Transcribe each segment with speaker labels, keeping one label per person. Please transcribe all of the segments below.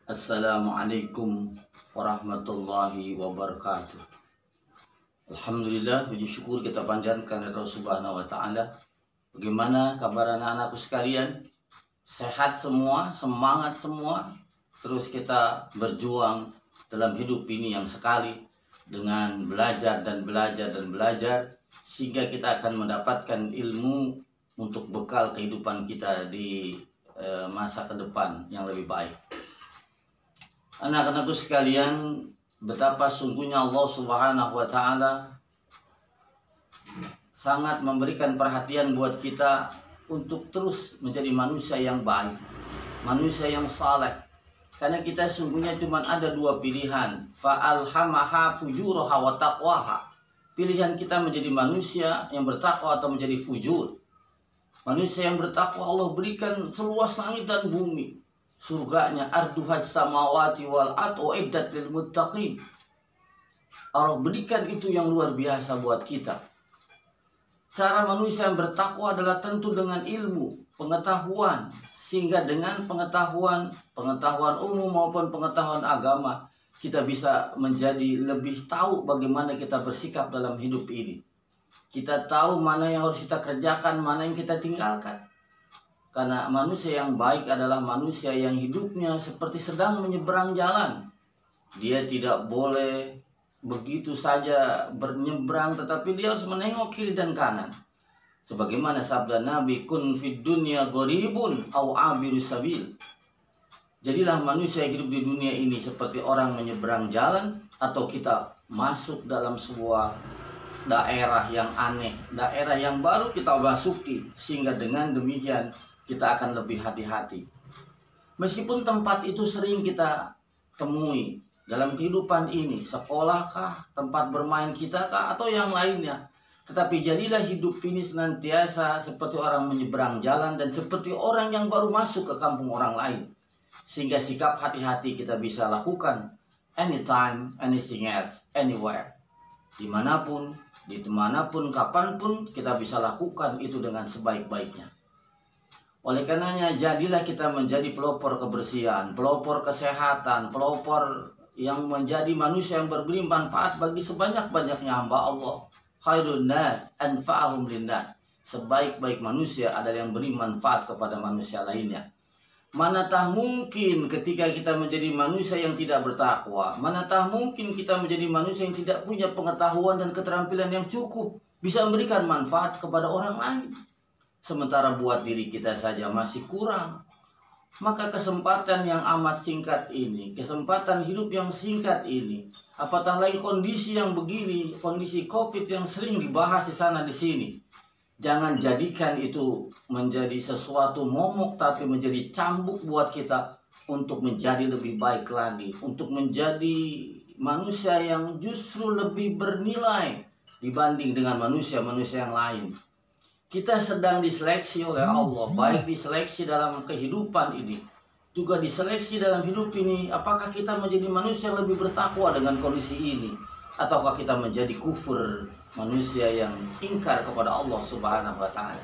Speaker 1: Assalamualaikum warahmatullahi wabarakatuh. Alhamdulillah, puji syukur kita panjatkan kepada Allah Subhanahu wa taala. Bagaimana kabar anak-anakku sekalian? Sehat semua, semangat semua. Terus kita berjuang dalam hidup ini yang sekali dengan belajar dan belajar dan belajar sehingga kita akan mendapatkan ilmu untuk bekal kehidupan kita di masa ke depan yang lebih baik. Anak-anakku sekalian, betapa sungguhnya Allah Subhanahu wa taala sangat memberikan perhatian buat kita untuk terus menjadi manusia yang baik, manusia yang saleh. Karena kita sungguhnya cuma ada dua pilihan, fa'alhamaha fujuraha wa taqwaha. Pilihan kita menjadi manusia yang bertakwa atau menjadi fujur. Manusia yang bertakwa Allah berikan seluas langit dan bumi. Surganya arduhas samawati wal ard uiddat lil muttaqin. Allah berikan itu yang luar biasa buat kita. Cara manusia yang bertakwa adalah tentu dengan ilmu, pengetahuan, sehingga dengan pengetahuan umum maupun pengetahuan agama kita bisa menjadi lebih tahu bagaimana kita bersikap dalam hidup ini. Kita tahu mana yang harus kita kerjakan, mana yang kita tinggalkan. Karena manusia yang baik adalah manusia yang hidupnya seperti sedang menyeberang jalan. Dia tidak boleh begitu saja menyeberang, tetapi dia harus menengok kiri dan kanan. Sebagaimana sabda Nabi, kun fid dunya gharibun aw abiru sabil. Jadilah manusia yang hidup di dunia ini seperti orang menyeberang jalan, atau kita masuk dalam sebuah daerah yang aneh, daerah yang baru kita masuki, sehingga dengan demikian kita akan lebih hati-hati. Meskipun tempat itu sering kita temui dalam kehidupan ini, sekolahkah, tempat bermain kita kah, atau yang lainnya, tetapi jadilah hidup ini senantiasa seperti orang menyeberang jalan dan seperti orang yang baru masuk ke kampung orang lain, sehingga sikap hati-hati kita bisa lakukan anytime, anything else, anywhere, dimanapun, kapanpun kita bisa lakukan itu dengan sebaik-baiknya. Oleh karenanya jadilah kita menjadi pelopor kebersihan, pelopor kesehatan, pelopor yang menjadi manusia yang berberi manfaat bagi sebanyak-banyaknya hamba Allah. Khairun nas anfa'ahum linnas. Sebaik-baik manusia adalah yang beri manfaat kepada manusia lainnya. Manatah mungkin ketika kita menjadi manusia yang tidak bertakwa, manatah mungkin kita menjadi manusia yang tidak punya pengetahuan dan keterampilan yang cukup bisa memberikan manfaat kepada orang lain, sementara buat diri kita saja masih kurang. Maka kesempatan yang amat singkat ini, kesempatan hidup yang singkat ini, apatah lagi kondisi yang begini, kondisi COVID yang sering dibahas di sana di sini, jangan jadikan itu menjadi sesuatu momok, tapi menjadi cambuk buat kita untuk menjadi lebih baik lagi, untuk menjadi manusia yang justru lebih bernilai dibanding dengan manusia-manusia yang lain. Kita sedang diseleksi oleh Allah, baik diseleksi dalam kehidupan ini, juga diseleksi dalam hidup ini. Apakah kita menjadi manusia yang lebih bertakwa dengan kondisi ini, ataukah kita menjadi kufur, manusia yang ingkar kepada Allah Subhanahu wa taala.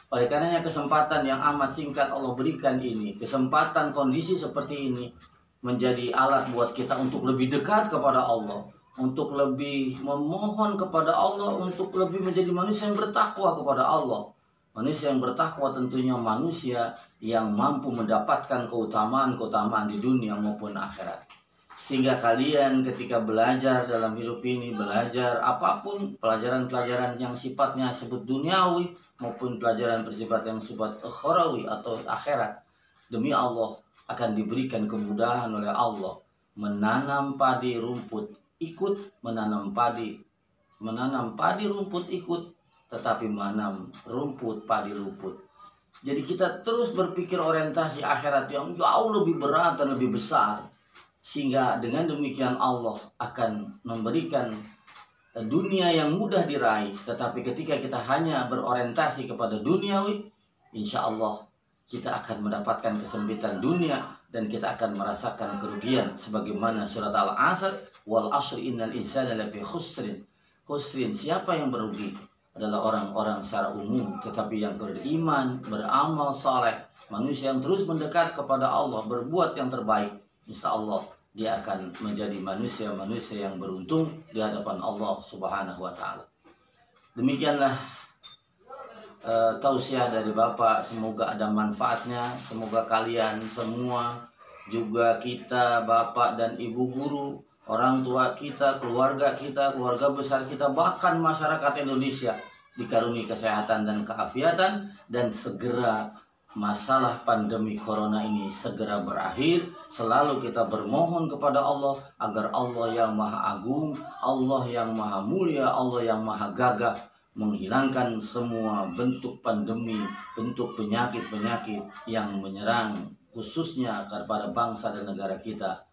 Speaker 1: Oleh karenanya kesempatan yang amat singkat Allah berikan ini, kesempatan kondisi seperti ini menjadi alat buat kita untuk lebih dekat kepada Allah, untuk lebih memohon kepada Allah, untuk lebih menjadi manusia yang bertakwa kepada Allah. Manusia yang bertakwa tentunya manusia yang mampu mendapatkan keutamaan-keutamaan di dunia maupun akhirat. Sehingga kalian ketika belajar dalam hidup ini, belajar apapun, pelajaran-pelajaran yang sifatnya sebut duniawi maupun pelajaran bersifat yang sifat ukhrawi atau akhirat, demi Allah akan diberikan kemudahan oleh Allah. Menanam padi rumput ikut, menanam padi rumput ikut, tetapi menanam rumput padi luput. Jadi kita terus berpikir orientasi akhirat yang jauh lebih berat dan lebih besar, sehingga dengan demikian Allah akan memberikan dunia yang mudah diraih. Tetapi ketika kita hanya berorientasi kepada duniawi, insya Allah kita akan mendapatkan kesempitan dunia dan kita akan merasakan kerugian. Sebagaimana surat Al-Asr, wal asri innal insana lafi khusrin. Siapa yang merugi adalah orang-orang secara umum, tetapi yang beriman, beramal saleh, manusia yang terus mendekat kepada Allah, berbuat yang terbaik, insya Allah dia akan menjadi manusia-manusia yang beruntung di hadapan Allah Subhanahu wa Ta'ala. Demikianlah tausiah dari Bapak, semoga ada manfaatnya, semoga kalian semua juga, kita, Bapak dan Ibu guru, orang tua kita, keluarga besar kita, bahkan masyarakat Indonesia dikaruniai kesehatan dan keafiatan, dan segera masalah pandemi corona ini segera berakhir. Selalu kita bermohon kepada Allah agar Allah yang Maha Agung, Allah yang Maha Mulia, Allah yang Maha Gagah menghilangkan semua bentuk pandemi, bentuk penyakit-penyakit yang menyerang khususnya kepada bangsa dan negara kita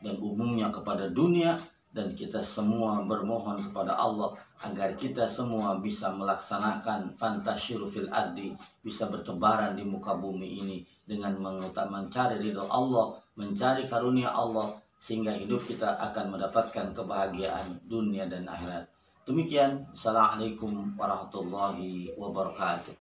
Speaker 1: dan umumnya kepada dunia. Dan kita semua bermohon kepada Allah agar kita semua bisa melaksanakan fantasyiru fil ardi, bisa bertebaran di muka bumi ini dengan mencari ridho Allah, mencari karunia Allah, sehingga hidup kita akan mendapatkan kebahagiaan dunia dan akhirat. Demikian, assalamualaikum warahmatullahi wabarakatuh.